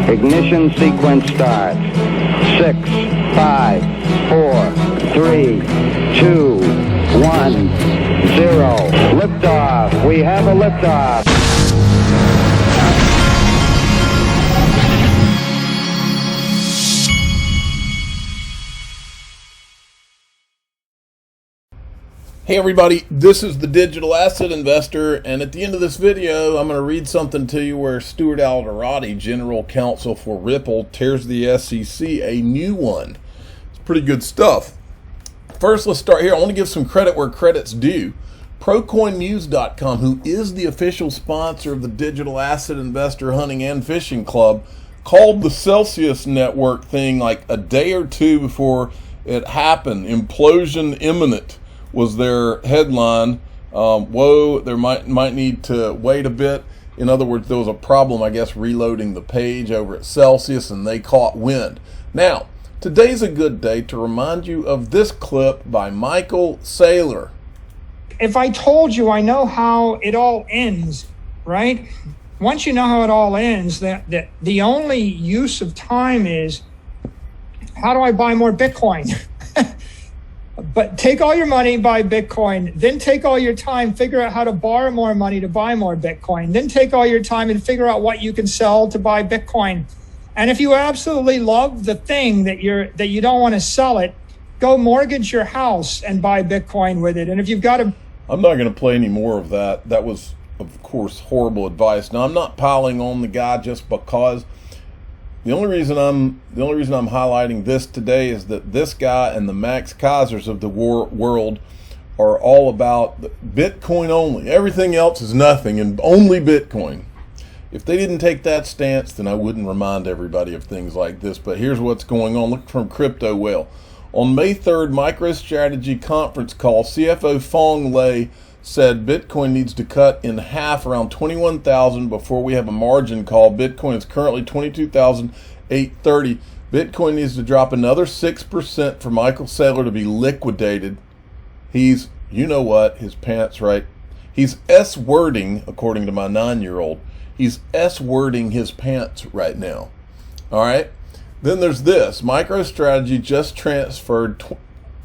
Ignition sequence starts. 6, 5, 4, 3, 2, 1, 0. Liftoff. We have a liftoff. Hey everybody, this is the Digital Asset Investor, and at the end of this video I'm going to read something to you where Stuart Alderoty, General Counsel for Ripple, tears the SEC a new one. It's pretty good stuff. First, let's start here. I want to give some credit where credit's due. ProCoinNews.com, who is the official sponsor of the Digital Asset Investor Hunting and Fishing Club, called the Celsius Network thing like a day or two before it happened. Implosion imminent was their headline. Whoa, there might need to wait a bit. In other words, there was a problem, I guess, reloading the page over at Celsius, and they caught wind. Now, today's a good day to remind you of this clip by Michael Saylor. If I told you I know how it all ends, right? Once you know how it all ends, that the only use of time is, how do I buy more Bitcoin? But take all your money, buy Bitcoin, then take all your time, figure out how to borrow more money to buy more Bitcoin, then take all your time and figure out what you can sell to buy Bitcoin. And if you absolutely love the thing that you don't want to sell it, go mortgage your house and buy Bitcoin with it. And if you've got to... I'm not going to play any more of that. That was, of course, horrible advice. Now, I'm not piling on the guy just because. The only reason I'm highlighting this today is that this guy and the Max Kaisers of the world are all about Bitcoin only. Everything else is nothing and only Bitcoin. If they didn't take that stance, then I wouldn't remind everybody of things like this. But here's what's going on. Look from Crypto Whale. On May 3rd, MicroStrategy conference call, CFO Phong Lei said Bitcoin needs to cut in half around 21,000 before we have a margin call. Bitcoin is currently 22,830. Bitcoin needs to drop another 6% for Michael Saylor to be liquidated. He's, you know what, his pants right. He's S-wording, according to my 9-year-old, he's S-wording his pants right now. All right? Then there's this. MicroStrategy just transferred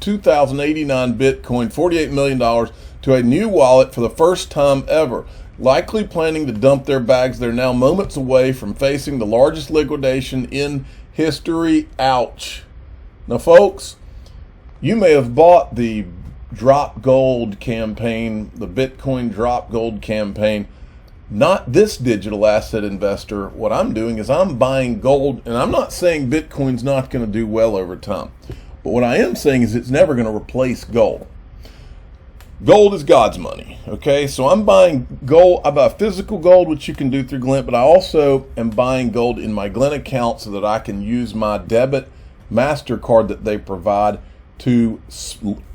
2,089 Bitcoin, $48 million, to a new wallet for the first time ever, likely planning to dump their bags. They're now moments away from facing the largest liquidation in history. Ouch. Now, folks, you may have bought the Drop Gold campaign, the Bitcoin Drop Gold campaign. Not this digital asset investor. What I'm doing is I'm buying gold, and I'm not saying Bitcoin's not going to do well over time. But what I am saying is it's never going to replace gold. Gold is God's money, okay? So I'm buying gold. I buy physical gold, which you can do through Glint, but I also am buying gold in my Glint account so that I can use my debit MasterCard that they provide to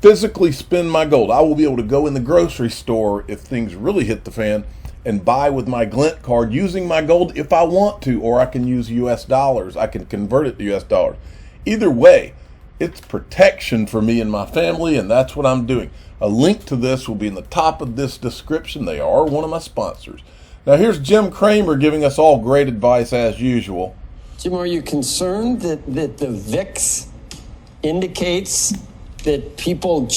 physically spend my gold. I will be able to go in the grocery store if things really hit the fan and buy with my Glint card using my gold if I want to, or I can use US dollars. I can convert it to US dollars. Either way, it's protection for me and my family, and that's what I'm doing. A link to this will be in the top of this description. They are one of my sponsors. Now here's Jim Cramer giving us all great advice as usual. Jim, are you concerned that the VIX indicates that people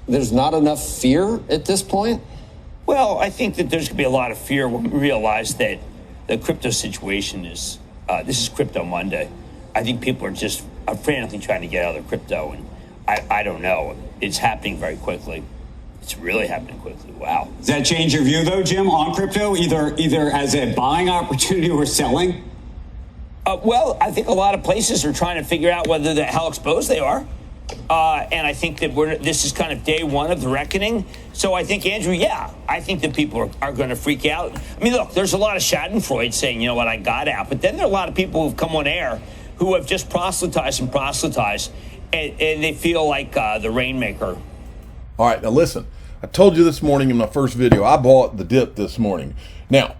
there's not enough fear at this point? Well, I think that there's going to be a lot of fear when we realize that the crypto situation is, this is Crypto Monday. I think people are just frantically trying to get out of their crypto, and I don't know. It's happening very quickly. It's really happening quickly. Wow. Does that change your view, though, Jim, on crypto, either as a buying opportunity or selling? Well, I think a lot of places are trying to figure out how exposed they are. And I think that this is kind of day one of the reckoning. So I think, Andrew, I think that people are going to freak out. I mean, look, there's a lot of Schadenfreude saying, you know what, I got out. But then there are a lot of people who've come on air who have just proselytized, and they feel like the Rainmaker. All right, now listen. I told you this morning in my first video, I bought the dip this morning. Now,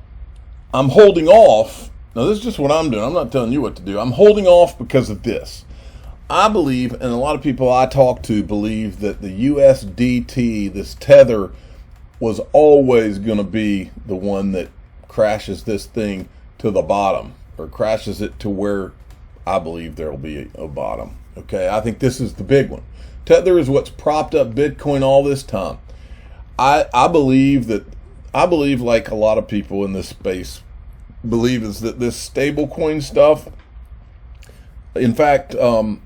I'm holding off. Now, this is just what I'm doing. I'm not telling you what to do. I'm holding off because of this. I believe, and a lot of people I talk to believe, that the USDT, this Tether, was always going to be the one that crashes this thing to the bottom, or crashes it to where I believe there will be a bottom. Okay, I think this is the big one. Tether is what's propped up Bitcoin all this time. I believe, like a lot of people in this space believe, is that this stable coin stuff. In fact,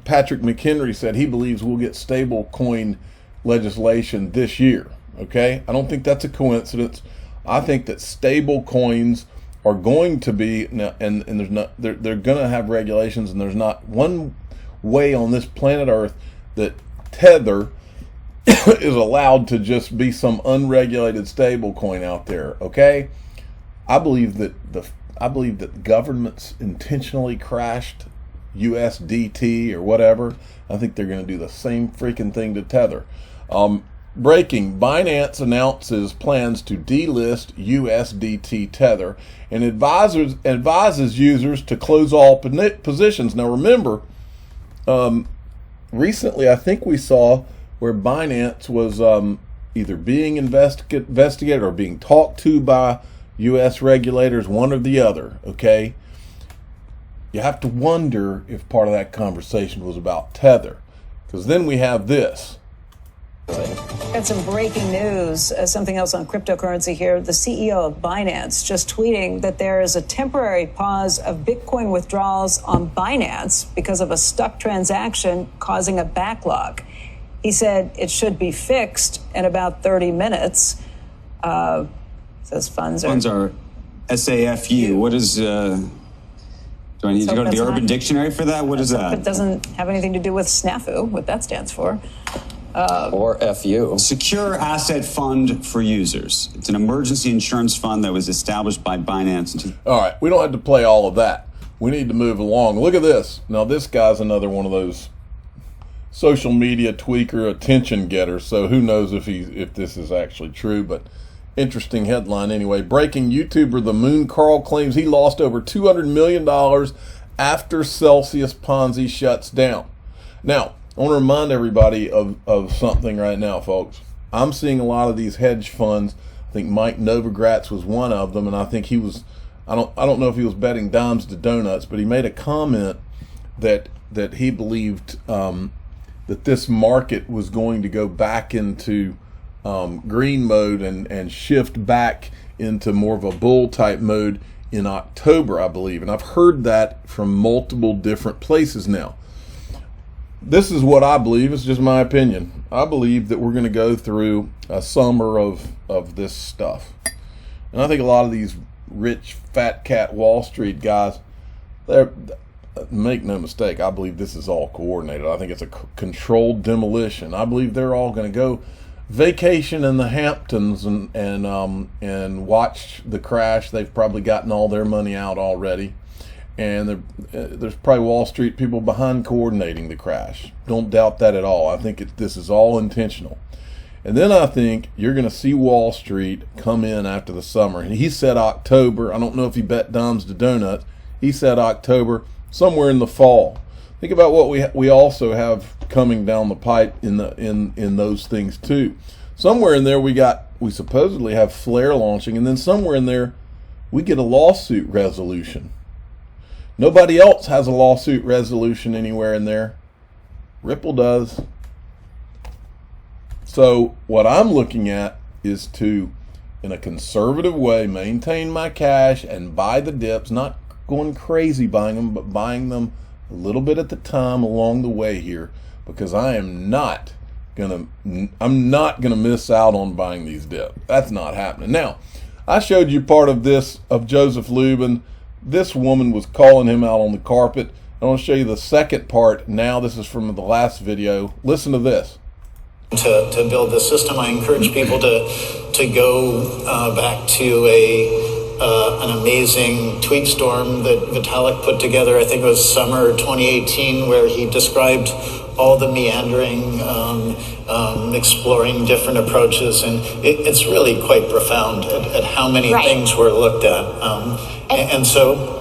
Patrick McHenry said he believes we'll get stable coin legislation this year. Okay, I don't think that's a coincidence. I think that stable coins are going to be, and there's not, they're going to have regulations, and there's not one way on this planet Earth that Tether is allowed to just be some unregulated stable coin out there. Okay, I believe that governments intentionally crashed USDT or whatever. I think they're going to do the same freaking thing to Tether. Breaking: Binance announces plans to delist USDT Tether and advises users to close all positions. Now remember, recently I think we saw where Binance was either being investigated or being talked to by U.S. regulators, one or the other. Okay, you have to wonder if part of that conversation was about Tether, because then we have this. Got some breaking news, something else on cryptocurrency here. The CEO of Binance just tweeting that there is a temporary pause of Bitcoin withdrawals on Binance because of a stuck transaction causing a backlog. He said it should be fixed in about 30 minutes. Says funds are SAFU. What is... do I need to go to the Urban Dictionary for that? What is that? It doesn't have anything to do with snafu, what that stands for. Or FU. Secure Asset Fund for Users. It's an emergency insurance fund that was established by Binance. All right, we don't have to play all of that. We need to move along. Look at this. Now, this guy's another one of those social media tweaker attention getters, so who knows if this is actually true, but interesting headline anyway. Breaking: YouTuber The Moon Carl claims he lost over $200 million after Celsius Ponzi shuts down. Now, I want to remind everybody of something right now, folks. I'm seeing a lot of these hedge funds. I think Mike Novogratz was one of them, and I think he was, I don't know if he was betting dimes to donuts, but he made a comment that he believed that this market was going to go back into green mode and shift back into more of a bull type mode in October, I believe. And I've heard that from multiple different places now. This is what I believe. It's just my opinion. I believe that we're going to go through a summer of this stuff. And I think a lot of these rich fat cat Wall Street guys, make no mistake, I believe this is all coordinated. I think it's a controlled demolition. I believe they're all going to go vacation in the Hamptons and watch the crash. They've probably gotten all their money out already. And there's probably Wall Street people behind coordinating the crash. Don't doubt that at all. I think this is all intentional. And then I think you're going to see Wall Street come in after the summer. And he said October. I don't know if he bet dimes to donuts. He said October, somewhere in the fall. Think about what we also have coming down the pipe in those things too. Somewhere in there we supposedly have Flare launching, and then somewhere in there we get a lawsuit resolution. Nobody else has a lawsuit resolution anywhere in there. Ripple does. So what I'm looking at is to, in a conservative way, maintain my cash and buy the dips, not going crazy buying them, but buying them a little bit at a time along the way here, because I'm not gonna miss out on buying these dips. That's not happening. Now, I showed you part of this of Joseph Lubin. This woman was calling him out on the carpet. I want to show you the second part now. This is from the last video. Listen to this. To build this system, I encourage people to go back to an amazing tweet storm that Vitalik put together. I think it was summer 2018, where he described all the meandering, exploring different approaches, and it's really quite profound at how many things were looked at. And so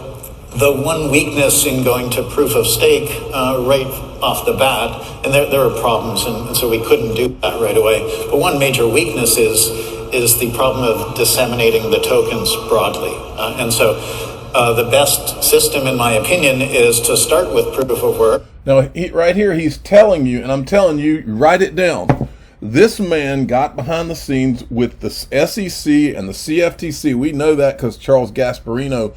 the one weakness in going to proof of stake right off the bat, and there were problems, and so we couldn't do that right away. But one major weakness is the problem of disseminating the tokens broadly. And so the best system, in my opinion, is to start with proof of work. Now, right here, he's telling you, and I'm telling you, write it down. This man got behind the scenes with the SEC and the CFTC. We know that because Charles Gasparino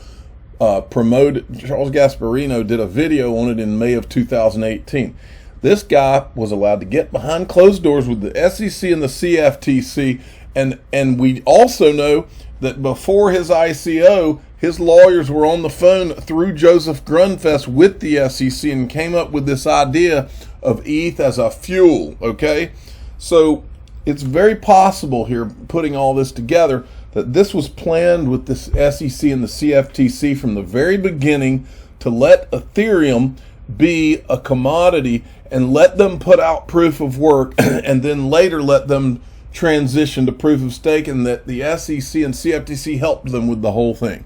did a video on it in May of 2018. This guy was allowed to get behind closed doors with the SEC and the CFTC, and we also know that before his ICO, his lawyers were on the phone through Joseph Grunfest with the SEC and came up with this idea of ETH as a fuel, okay? So it's very possible here, putting all this together, that this was planned with the SEC and the CFTC from the very beginning to let Ethereum be a commodity and let them put out proof of work and then later let them transition to proof of stake, and that the SEC and CFTC helped them with the whole thing.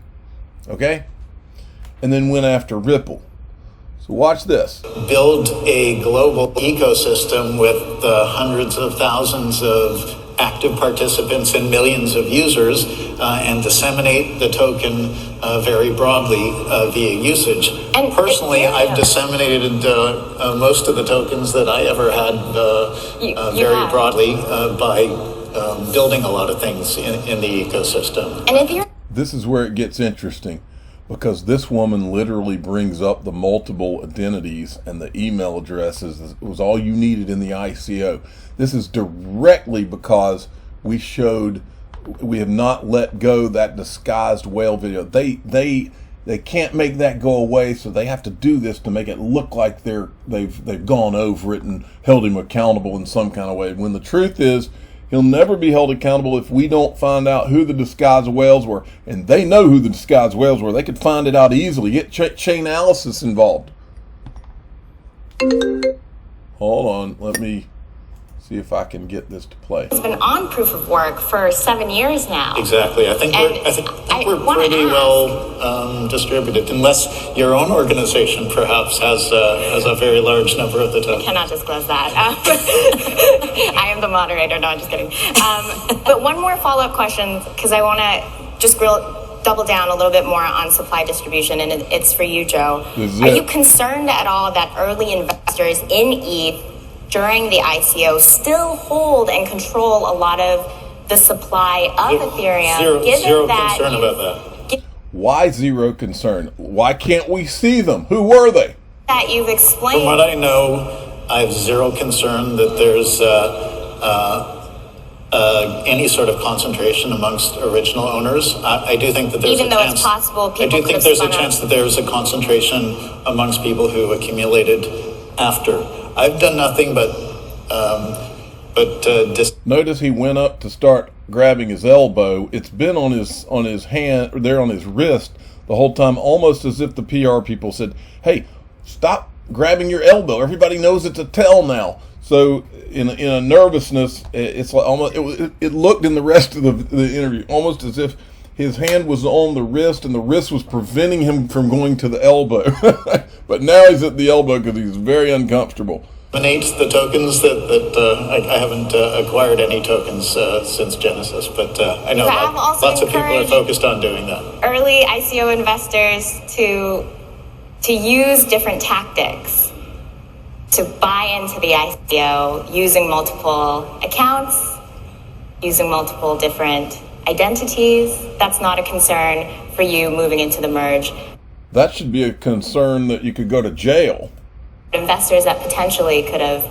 Okay? And then went after Ripple. So watch this. Build a global ecosystem with hundreds of thousands of active participants and millions of users, and disseminate the token very broadly via usage. And personally, I've disseminated most of the tokens that I ever had very broadly by building a lot of things in the ecosystem. And if you're This is where it gets interesting, because this woman literally brings up the multiple identities and the email addresses. It was all you needed in the ICO. This is directly because we have not let go that disguised whale video. They can't make that go away, so they have to do this to make it look like they've gone over it and held him accountable in some kind of way. When the truth is, he'll never be held accountable if we don't find out who the disguised whales were. And they know who the disguised whales were. They could find it out easily. Get chain analysis involved. Hold on. Let me see if I can get this to play. It's been on proof of work for 7 years now. Exactly. I think we're pretty well distributed, unless your own organization perhaps has a very large number of the tokens. I cannot disclose that. I am the moderator. No, I'm just kidding. But one more follow-up question, because I want to just double down a little bit more on supply distribution, and it's for you, Joe. Are you concerned at all that early investors in ETH during the ICO still hold and control a lot of the supply of Ethereum? Zero concern about that. Why zero concern? Why can't we see them? Who were they? That you've explained. From what I know, I have zero concern that there's any sort of concentration amongst original owners. I do think that there's even though it's possible, I do think there's a chance that there's a concentration amongst people who accumulated after. I've done nothing but Notice he went up to start grabbing his elbow. It's been on his hand, or there on his wrist the whole time, almost as if the PR people said, "Hey, stop grabbing your elbow. Everybody knows it's a tell now." So in a nervousness, it's like almost it looked in the rest of the interview almost as if his hand was on the wrist and the wrist was preventing him from going to the elbow. But now he's at the elbow because he's very uncomfortable. The tokens that I haven't acquired any tokens since Genesis, but I know lots of people are focused on doing that. Early ICO investors to use different tactics to buy into the ICO using multiple accounts, using multiple different identities. That's not a concern for you moving into the merge. That should be a concern that you could go to jail. Investors that potentially could have.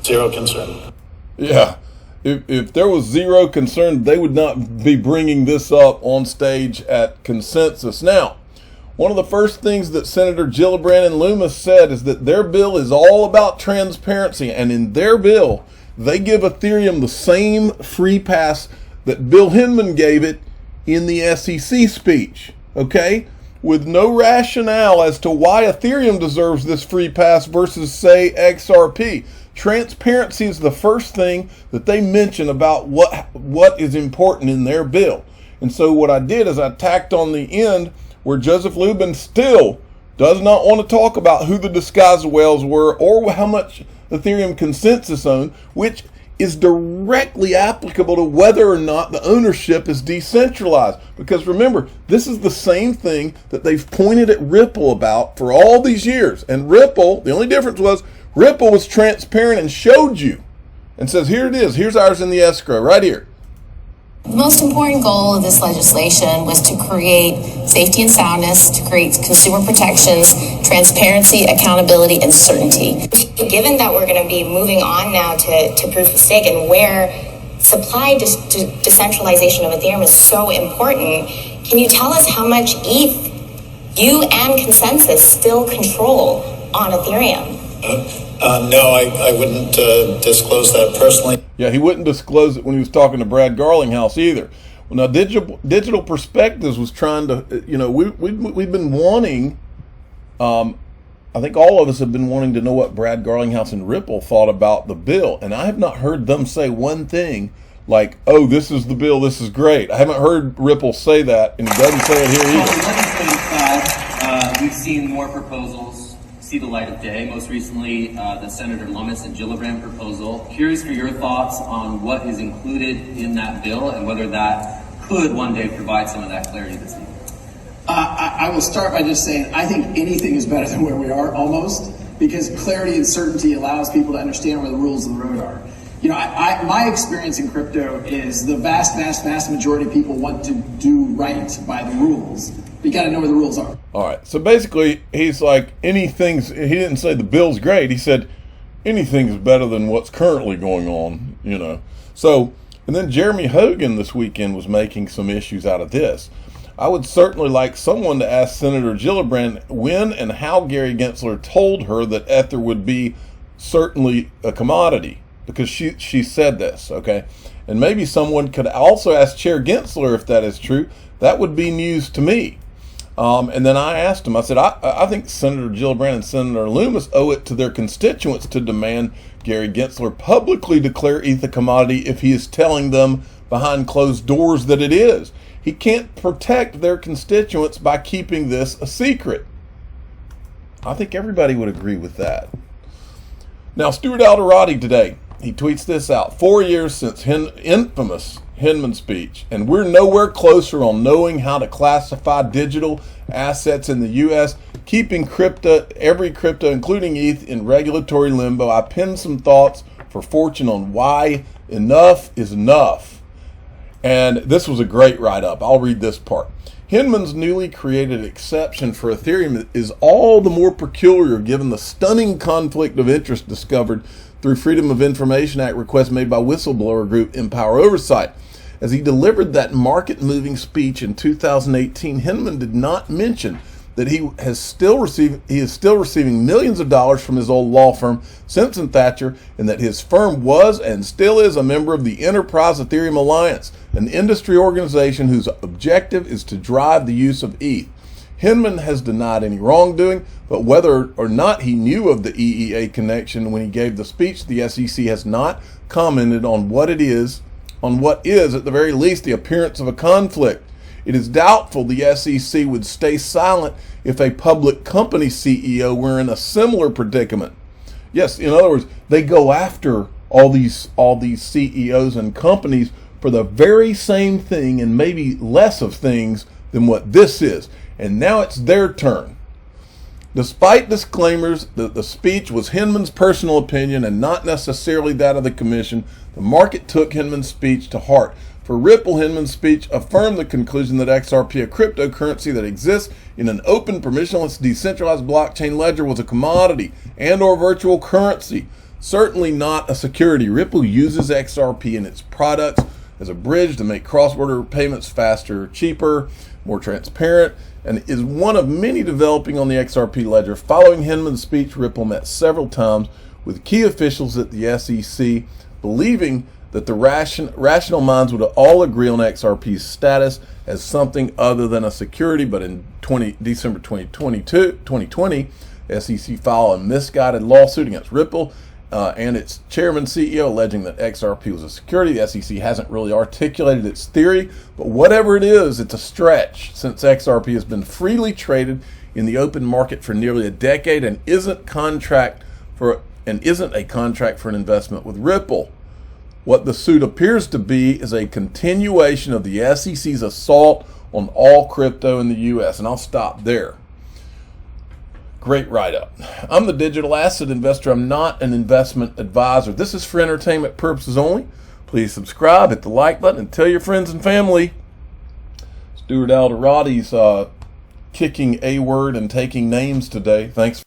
Zero concern. Yeah. If there was zero concern, they would not be bringing this up on stage at Consensus. Now, one of the first things that Senator Gillibrand and Loomis said is that their bill is all about transparency. And in their bill, they give Ethereum the same free pass that Bill Hinman gave it in the SEC speech, okay? With no rationale as to why Ethereum deserves this free pass versus, say, XRP. Transparency is the first thing that they mention about what is important in their bill. And so what I did is I tacked on the end where Joseph Lubin still does not want to talk about who the disguised whales were or how much Ethereum Consensus owned, which is directly applicable to whether or not the ownership is decentralized. Because remember, this is the same thing that they've pointed at Ripple about for all these years. And Ripple, the only difference was Ripple was transparent and showed you and says, here it is, here's ours in the escrow right here. The most important goal of this legislation was to create safety and soundness, to create consumer protections, transparency, accountability, and certainty. Given that we're going to be moving on now to proof of stake, and where supply decentralization of Ethereum is so important, can you tell us how much ETH you and Consensus still control on Ethereum? No, I wouldn't disclose that personally. Yeah, he wouldn't disclose it when he was talking to Brad Garlinghouse either. Well, now Digital Perspectives was trying to, we've been wanting, I think all of us have been wanting to know what Brad Garlinghouse and Ripple thought about the bill, and I have not heard them say one thing like, oh, this is the bill, this is great. I haven't heard Ripple say that, and he doesn't say it here either. On the legislative side, we've seen more proposals see the light of day. Most recently, the Senator Lummis and Gillibrand proposal. Curious for your thoughts on what is included in that bill and whether that could one day provide some of that clarity that's needed. I will start by just saying I think anything is better than where we are, almost, because clarity and certainty allows people to understand where the rules of the road are. My experience in crypto is the vast majority of people want to do right by the rules. You got to know where the rules are. All right. So basically, he's like, he didn't say the bill's great. He said anything's better than what's currently going on, So, and then Jeremy Hogan this weekend was making some issues out of this. I would certainly like someone to ask Senator Gillibrand when and how Gary Gensler told her that Ether would be certainly a commodity, because she said this, okay? And maybe someone could also ask Chair Gensler if that is true. That would be news to me. And then I asked him, I said, I think Senator Gillibrand and Senator Lummis owe it to their constituents to demand Gary Gensler publicly declare ETH a commodity if he is telling them behind closed doors that it is. He can't protect their constituents by keeping this a secret. I think everybody would agree with that. Now, Stuart Alderati today, he tweets this out. 4 years since infamous Hinman speech, and we're nowhere closer on knowing how to classify digital assets in the U.S., keeping every crypto, including ETH, in regulatory limbo. I pinned some thoughts for Fortune on why enough is enough. And this was a great write-up. I'll read this part. Hinman's newly created exception for Ethereum is all the more peculiar given the stunning conflict of interest discovered through Freedom of Information Act requests made by whistleblower group Empower Oversight. As he delivered that market-moving speech in 2018, Hinman did not mention that he is still receiving millions of dollars from his old law firm, Simpson Thacher, and that his firm was and still is a member of the Enterprise Ethereum Alliance, an industry organization whose objective is to drive the use of ETH. Hinman has denied any wrongdoing, but whether or not he knew of the EEA connection when he gave the speech, the SEC has not commented on what is at the very least the appearance of a conflict. It is doubtful the SEC would stay silent if a public company CEO were in a similar predicament. Yes, in other words, they go after all these CEOs and companies for the very same thing and maybe less of things than what this is. And now it's their turn. Despite disclaimers that the speech was Hinman's personal opinion and not necessarily that of the commission, the market took Hinman's speech to heart. For Ripple, Hinman's speech affirmed the conclusion that XRP, a cryptocurrency that exists in an open, permissionless, decentralized blockchain ledger, was a commodity and or virtual currency, certainly not a security. Ripple uses XRP in its products as a bridge to make cross-border payments faster, cheaper, more transparent, and is one of many developing on the XRP ledger. Following Hinman's speech, Ripple met several times with key officials at the SEC, believing that the rational minds would all agree on XRP's status as something other than a security. But in December 2020, SEC filed a misguided lawsuit against Ripple and its chairman CEO, alleging that XRP was a security. The SEC hasn't really articulated its theory, but whatever it is, it's a stretch since XRP has been freely traded in the open market for nearly a decade and isn't a contract for an investment with Ripple. What the suit appears to be is a continuation of the SEC's assault on all crypto in the U.S. And I'll stop there. Great write-up. I'm the digital asset investor. I'm not an investment advisor. This is for entertainment purposes only. Please subscribe, hit the like button, and tell your friends and family. Stuart Alderoty's kicking a word and taking names today. Thanks.